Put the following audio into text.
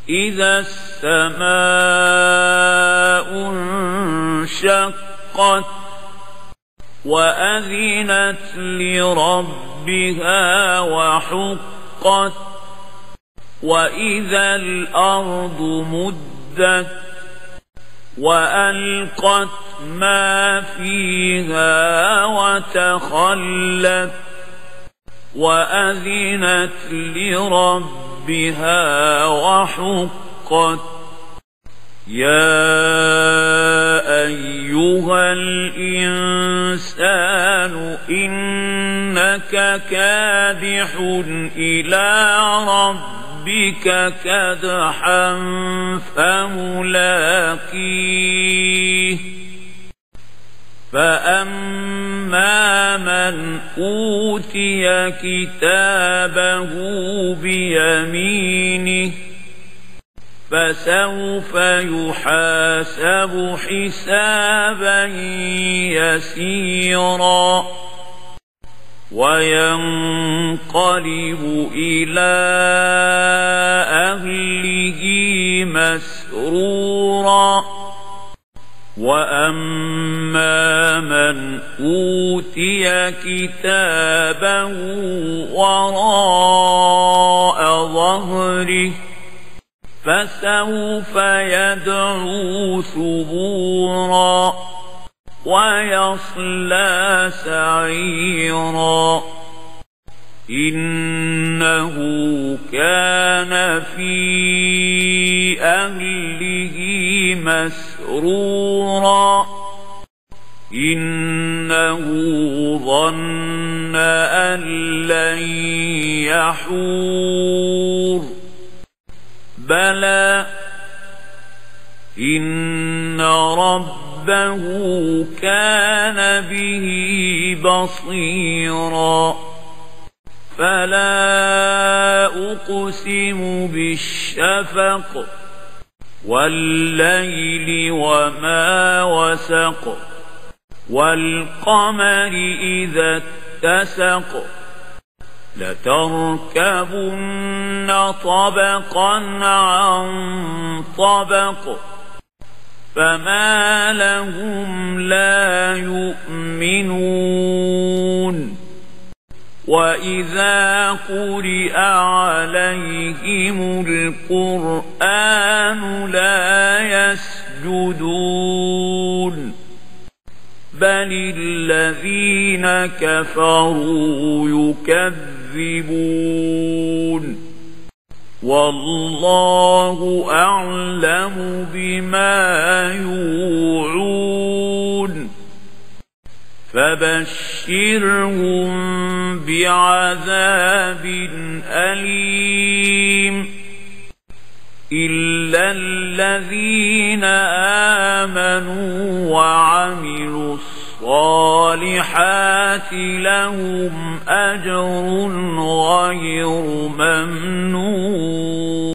إذا السماء انشقت وأذنت لربها وحقت وإذا الأرض مدت وألقت ما فيها وتخلت وأذنت لربها وحقت يا أيها الإنسان إنك كادح إلى ربك كدحا فملاقيه فأما من أوتي كتابه بيمينه فسوف يحاسب حسابا يسيرا وينقلب إلى أهله مسرورا وأما من أوتي كتابه وراء ظهره فسوف يدعو ثبورا ويصلى سعيرا إنه كان في أهله مسرورا إنه ظن أن لن يحور بلى إن ربه كان به بصيرا فلا أقسم بالشفق والليل وما وسق والقمر إذا اتسق لتركبن طبقا عن طبق فما لهم لا يؤمنون وإذا قرئ عليهم القرآن لا يسجدون بل الذين كفروا يكذبون والله أعلم بما يوعون فبشرهم بعذاب أليم إلا الذين آمنوا وعملوا الصالحات لهم أجر غير ممنون.